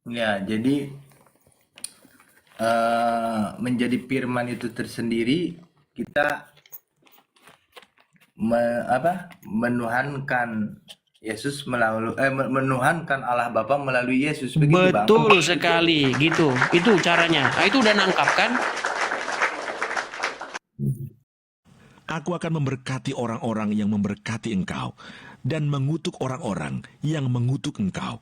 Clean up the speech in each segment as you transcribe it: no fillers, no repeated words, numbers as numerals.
Ya, jadi menjadi firman itu tersendiri kita menuhankan Yesus melalui menuhankan Allah Bapa melalui Yesus begitu Bang. Betul sekali, gitu. Itu caranya. Nah, itu udah nangkap kan? Aku akan memberkati orang-orang yang memberkati engkau, dan mengutuk orang-orang yang mengutuk engkau.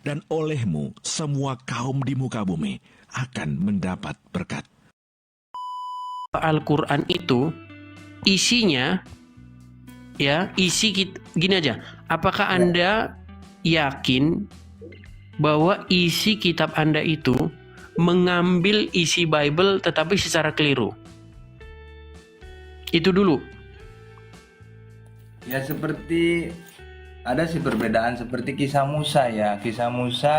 Dan olehmu semua kaum di muka bumi akan mendapat berkat. Al-Quran itu isinya, ya, gini aja. Apakah Anda yakin bahwa isi kitab Anda itu mengambil isi Bible tetapi secara keliru? Itu dulu. Ya seperti ada sih perbedaan seperti kisah Musa ya. Kisah Musa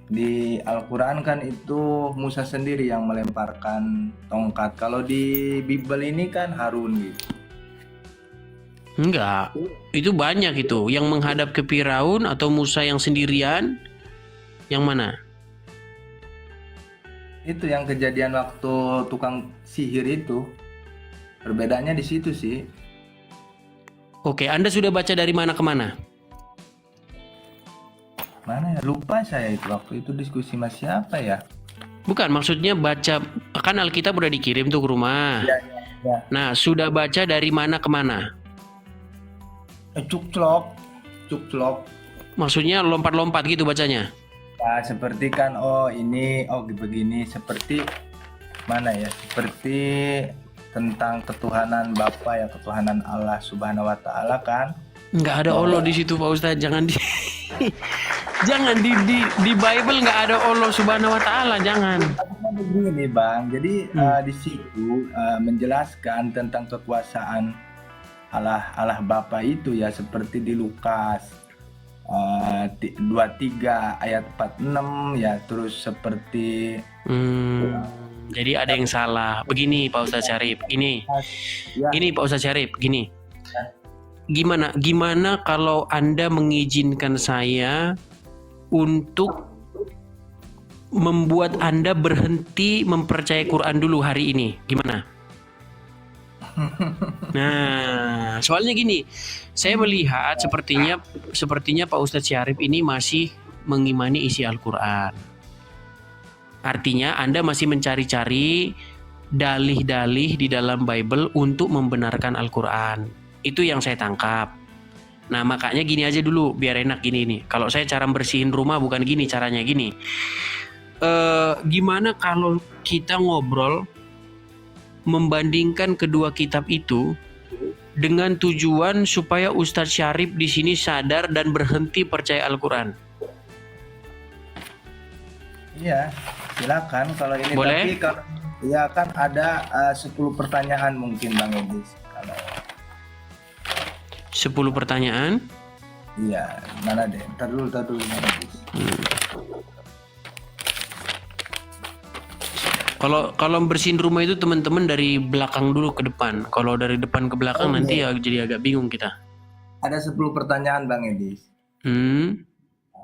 di Al-Quran kan itu Musa sendiri yang melemparkan tongkat. Kalau di Bible ini kan Harun gitu. Enggak. Itu banyak itu. Yang menghadap ke Firaun atau Musa yang sendirian. Yang mana? Itu yang kejadian waktu tukang sihir itu. Perbedaannya di situ sih. Oke, Anda sudah baca dari mana ke mana? Mana ya? Lupa saya itu waktu itu diskusi sama siapa ya? Bukan, maksudnya baca, kan Alkitab udah dikirim tuh ke rumah. Ya. Nah, sudah baca dari mana ke mana? Cukclok. Maksudnya lompat-lompat gitu bacanya? Ya, seperti kan ini begini seperti mana ya? Seperti tentang ketuhanan Bapa ya, ketuhanan Allah Subhanahu wa taala kan. Nggak ada Allah di situ Pak Ustadz, jangan jangan di Bible nggak ada Allah Subhanahu wa taala, jangan. Begini Bang, jadi di situ menjelaskan tentang kekuasaan Allah Bapa itu ya seperti di Lukas 23 ayat 46 ya, terus seperti Jadi ada yang salah. Begini Pak Ustadz Syarif, gini Pak Ustadz Syarif, gini. Gimana kalau Anda mengizinkan saya untuk membuat Anda berhenti mempercayai Quran dulu hari ini? Gimana? Nah, soalnya gini, saya melihat sepertinya Pak Ustadz Syarif ini masih mengimani isi Al-Quran. Artinya Anda masih mencari-cari dalih-dalih di dalam Bible untuk membenarkan Al-Quran. Itu yang saya tangkap. Nah, makanya gini aja dulu, biar enak gini nih. Kalau saya cara bersihin rumah bukan gini caranya, gini. Gimana kalau kita ngobrol membandingkan kedua kitab itu dengan tujuan supaya Ustadz Syarif di sini sadar dan berhenti percaya Al-Quran? Iya, silakan kalau ini. Boleh? Tapi kalau ya kan ada 10 pertanyaan mungkin Bang Edis. Kalau 10 pertanyaan? iya, mana deh? Ntar dulu Bang Edis. Kalau bersihin rumah itu teman-teman dari belakang dulu ke depan. Kalau dari depan ke belakang nanti ya jadi agak bingung kita. Ada 10 pertanyaan Bang Edis.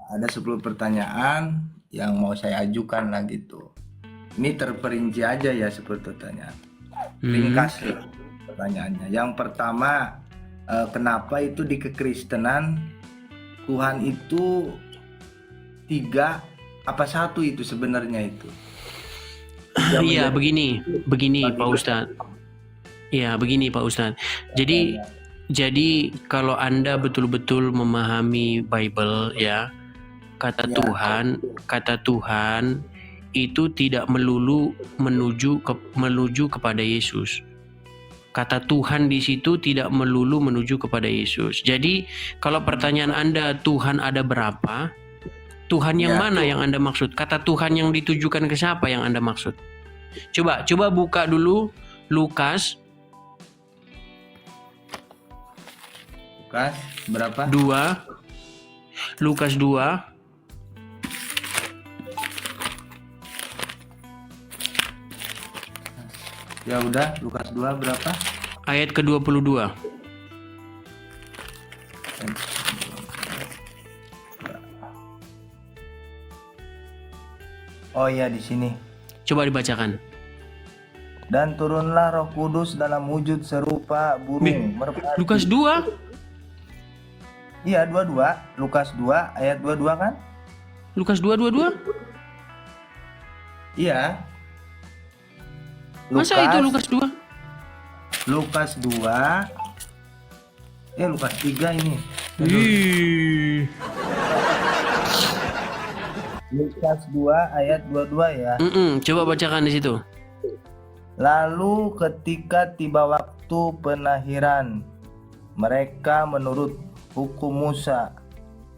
Ada 10 pertanyaan yang mau saya ajukan lah gitu. Ini terperinci aja ya 10 pertanyaan. Ringkas lah pertanyaannya. Yang pertama, kenapa itu di kekristenan Tuhan itu 3 apa 1 itu sebenarnya itu? Iya, begini Pak Ustadz. Iya, begini Pak Ustadz. Jadi kalau Anda betul-betul memahami Bible ya, kata Tuhan itu tidak melulu menuju kepada Yesus. Kata Tuhan di situ tidak melulu menuju kepada Yesus. Jadi kalau pertanyaan Anda Tuhan ada berapa? Tuhan yang mana yang Anda maksud? Kata Tuhan yang ditujukan ke siapa yang Anda maksud? Coba buka dulu Lukas berapa? 2. Lukas 2 Ya udah, Lukas 2 berapa? ayat ke-22. Oh iya di sini. Coba dibacakan. Dan turunlah Roh Kudus dalam wujud serupa burung merpati. Lukas 2. Iya 22. Lukas 2 ayat 22 kan? Lukas 2:22. Iya. Masa itu Lukas 2? Lukas 2. Lukas 3 ini. Ih. Lukas 2 ayat 22 ya. Coba bacakan di situ. Lalu ketika tiba waktu penahiran, mereka menurut hukum Musa,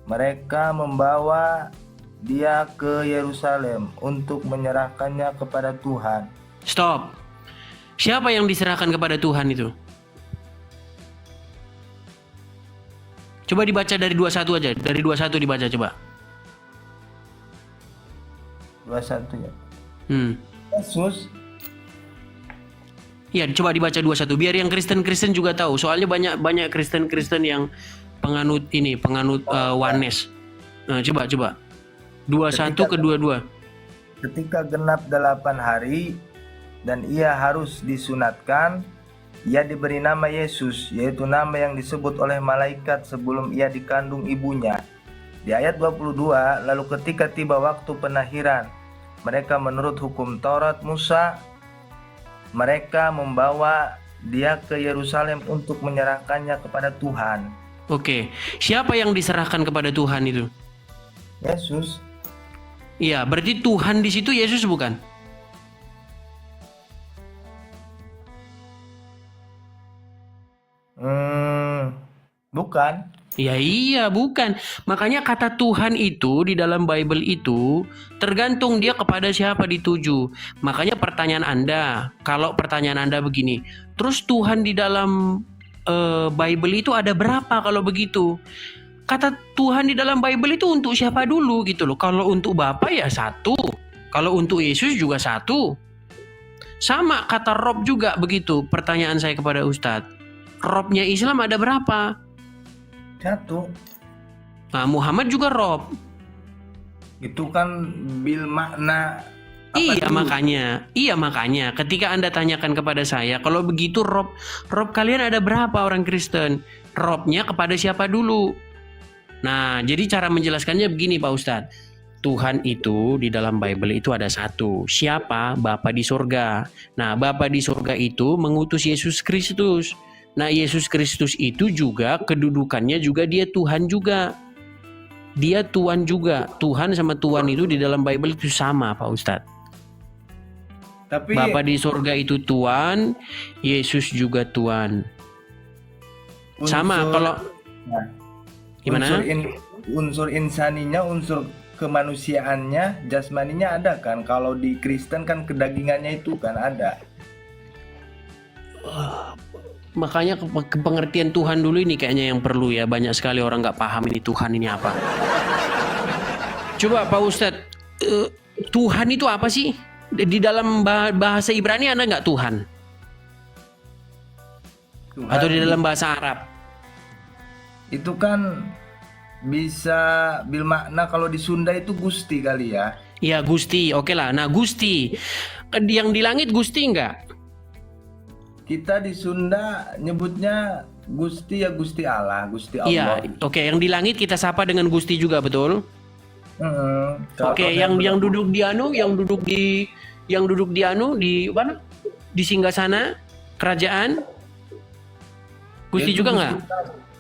mereka membawa dia ke Yerusalem untuk menyerahkannya kepada Tuhan. Stop. Siapa yang diserahkan kepada Tuhan itu? Coba dibaca dari 21 aja. Dari 21 dibaca coba. 21 ya. Yesus. Ya, coba dibaca 21 biar yang Kristen-Kristen juga tahu. Soalnya banyak Kristen-Kristen yang penganut oneness. Nah, coba 21 ke 22. Ketika genap 8 hari dan ia harus disunatkan, ia diberi nama Yesus, yaitu nama yang disebut oleh malaikat sebelum ia dikandung ibunya. Di ayat 22, lalu ketika tiba waktu penahiran, mereka menurut hukum Taurat Musa, mereka membawa dia ke Yerusalem untuk menyerahkannya kepada Tuhan. Oke, siapa yang diserahkan kepada Tuhan itu? Yesus. Iya, berarti Tuhan di situ Yesus bukan? Bukan. Ya iya bukan. Makanya kata Tuhan itu di dalam Bible itu tergantung dia kepada siapa dituju. Makanya pertanyaan Anda, kalau pertanyaan Anda begini, terus Tuhan di dalam Bible itu ada berapa kalau begitu? Kata Tuhan di dalam Bible itu untuk siapa dulu gitu loh. Kalau untuk Bapa ya satu. Kalau untuk Yesus juga satu. Sama kata Rob juga begitu. Pertanyaan saya kepada Ustadz. Robnya Islam ada berapa? Satu. Nah, Muhammad juga Rob. Itu kan bil makna. Iya makanya ketika Anda tanyakan kepada saya, kalau begitu Rob kalian ada berapa orang Kristen? Robnya kepada siapa dulu? Nah, jadi cara menjelaskannya begini Pak Ustadz. Tuhan itu di dalam Bible itu ada satu. Siapa? Bapa di surga. Nah, Bapa di surga itu mengutus Yesus Kristus. Nah, Yesus Kristus itu juga kedudukannya juga dia Tuhan juga. Dia Tuhan juga. Tuhan sama Tuhan itu di dalam Bible itu sama Pak Ustadz. Tapi Bapa di surga itu Tuhan, Yesus juga Tuhan. Sama kalau gimana? Unsur insaninya, unsur kemanusiaannya, jasmaninya ada kan? Kalau di Kristen kan kedagingannya itu kan ada. Makanya pengertian Tuhan dulu ini kayaknya yang perlu ya. Banyak sekali orang nggak paham ini Tuhan ini apa. Coba Pak Ustadz, Tuhan itu apa sih? Di dalam bahasa Ibrani ada nggak Tuhan? Atau di dalam bahasa Arab? Itu kan bisa bil makna, kalau di Sunda itu Gusti kali ya. Ya Gusti, oke lah. Nah Gusti, yang di langit Gusti nggak? Kita di Sunda nyebutnya Gusti ya, Gusti Allah, Gusti Allah. Iya, oke. Yang di langit kita sapa dengan Gusti juga, betul? Oke, yang duduk di mana? Di singgasana kerajaan Gusti juga nggak?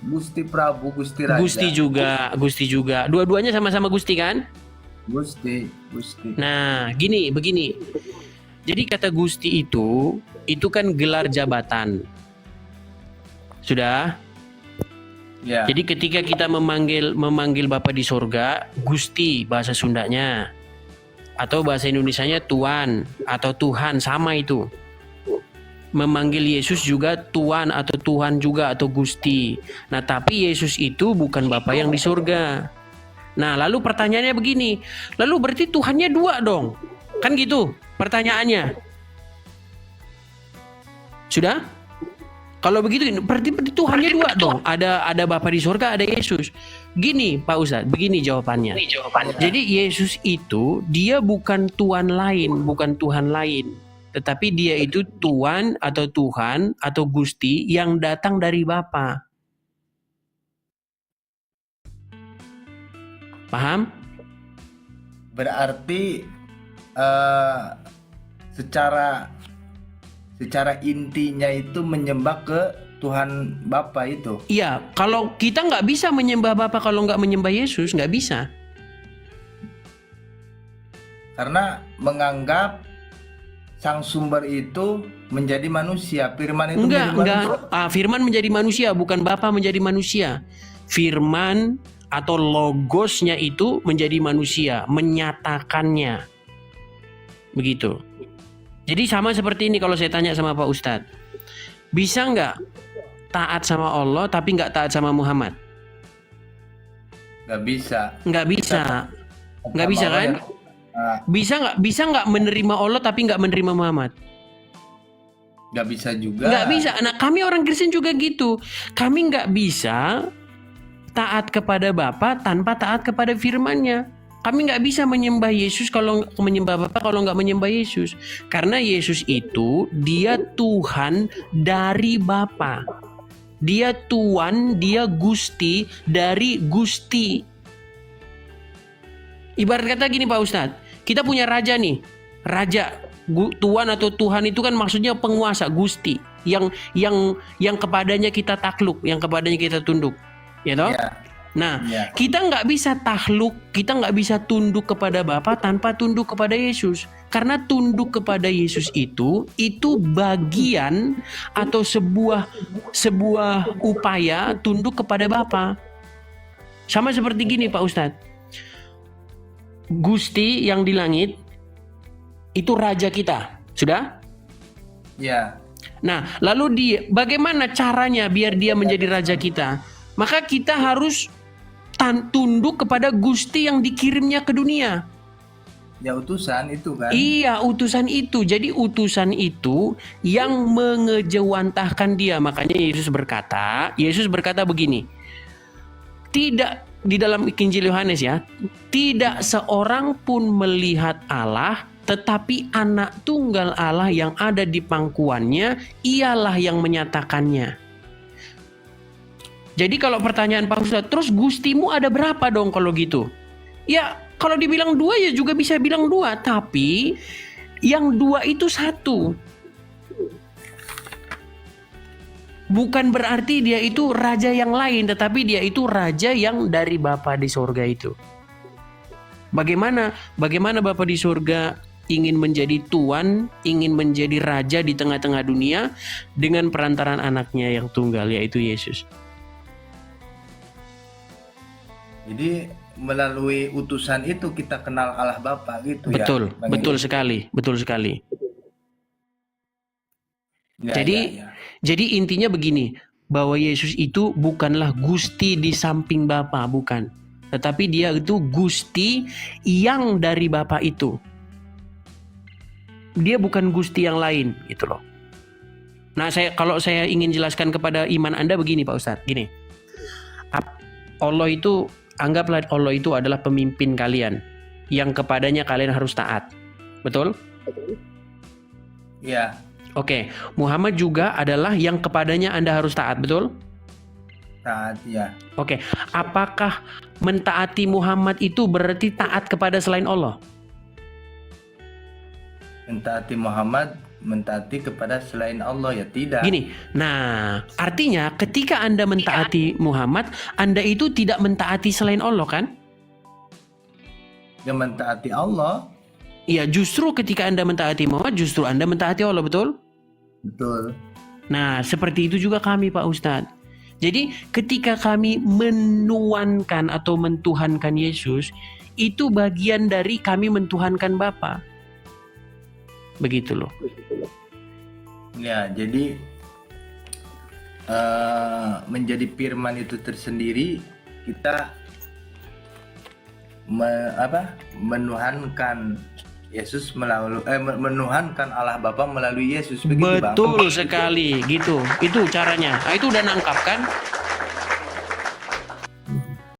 Gusti Prabu, Gusti Raja. Gusti juga. Dua-duanya sama-sama Gusti kan? Gusti. Nah, begini. Jadi kata Gusti itu kan gelar jabatan. Sudah? Ya. Jadi ketika kita memanggil Bapa di surga, Gusti bahasa Sundanya. Atau bahasa Indonesianya Tuan atau Tuhan, sama itu. Memanggil Yesus juga Tuan atau Tuhan juga atau Gusti. Nah, tapi Yesus itu bukan Bapa yang di surga. Nah, lalu pertanyaannya begini. Lalu berarti Tuhannya dua dong. Kan gitu pertanyaannya. Sudah? Kalau begitu berarti Tuhannya dua dong. Ada Bapa di surga, ada Yesus. Gini Pak Ustadz, begini jawabannya. Jadi Yesus itu dia bukan Tuhan lain, bukan Tuhan lain. Tetapi dia itu Tuhan atau Tuhan atau Gusti yang datang dari Bapa. Paham? Berarti secara intinya itu menyembah ke Tuhan Bapa itu. Iya, kalau kita nggak bisa menyembah Bapa kalau nggak menyembah Yesus, nggak bisa. Karena menganggap sang sumber itu menjadi manusia, firman itu menjadi manusia. Firman menjadi manusia, bukan Bapa menjadi manusia. Firman atau logosnya itu menjadi manusia, menyatakannya. Begitu. Jadi sama seperti ini kalau saya tanya sama Pak Ustadz. Bisa nggak taat sama Allah tapi nggak taat sama Muhammad? Nggak bisa. Nggak bisa. Nggak bisa kan? Bisa nggak menerima Allah tapi nggak menerima Muhammad? Nggak bisa juga. Nggak bisa. Nah kami orang Kristen juga gitu. Kami nggak bisa taat kepada Bapa tanpa taat kepada firman-Nya. Kami nggak bisa menyembah Yesus kalau menyembah Bapa kalau nggak menyembah Yesus. Karena Yesus itu dia Tuhan dari Bapa. Dia Tuhan, dia Gusti dari Gusti. Ibarat kata gini Pak Ustadz, kita punya raja nih. Raja, Tuhan atau Tuhan itu kan maksudnya penguasa, Gusti. Yang kepadanya kita takluk, yang kepadanya kita tunduk. Ya toh? Ya. Nah, Ya. kita nggak bisa takluk, kita nggak bisa tunduk kepada Bapa tanpa tunduk kepada Yesus. Karena tunduk kepada Yesus itu bagian atau sebuah upaya tunduk kepada Bapa. Sama seperti gini Pak Ustadz. Gusti yang di langit itu raja kita, sudah? Ya. Nah, lalu bagaimana caranya biar dia menjadi raja kita? Maka kita harus tunduk kepada Gusti yang dikirimnya ke dunia. Ya utusan itu kan. Iya, utusan itu. Jadi utusan itu yang mengejawantahkan dia. Makanya Yesus berkata begini. Tidak di dalam Injil Yohanes ya, tidak seorang pun melihat Allah, tetapi anak tunggal Allah yang ada di pangkuannya, ialah yang menyatakannya. Jadi kalau pertanyaan Pak Ustadz, terus Gustimu ada berapa dong kalau gitu? Ya kalau dibilang 2 ya juga bisa bilang 2, tapi yang 2 itu 1. Bukan berarti dia itu raja yang lain, tetapi dia itu raja yang dari Bapa di surga itu. Bagaimana Bapa di surga ingin menjadi tuan, ingin menjadi raja di tengah-tengah dunia dengan perantaran anaknya yang tunggal yaitu Yesus. Jadi melalui utusan itu kita kenal Allah Bapa gitu Betul, ya. betul sekali, betul sekali. Ya, Jadi ya, ya. Jadi intinya begini, bahwa Yesus itu bukanlah Gusti di samping Bapa, bukan. Tetapi dia itu Gusti yang dari Bapa itu. Dia bukan Gusti yang lain, gitu loh. Nah, kalau saya ingin jelaskan kepada iman Anda begini Pak Ustadz, gini. Anggaplah Allah itu adalah pemimpin kalian yang kepadanya kalian harus taat. Betul? Iya. Oke, Muhammad juga adalah yang kepadanya Anda harus taat, betul? Taat ya. Oke, apakah mentaati Muhammad itu berarti taat kepada selain Allah? Mentaati Muhammad, mentaati kepada selain Allah ya tidak. Gini, nah artinya ketika Anda mentaati Muhammad, Anda itu tidak mentaati selain Allah kan? Yang mentaati Allah. Iya, justru ketika Anda mentaati Muhammad, justru Anda mentaati Allah, betul? Betul. Nah, seperti itu juga kami Pak Ustadz. Jadi ketika kami menuankan atau mentuhankan Yesus, itu bagian dari kami mentuhankan Bapa. Begitu loh. Ya, jadi menjadi firman itu tersendiri kita menuhankan Yesus melalui menuhankan Allah Bapa melalui Yesus, begitu Bang? Betul sekali, gitu. Itu caranya. Nah, itu udah nangkap kan?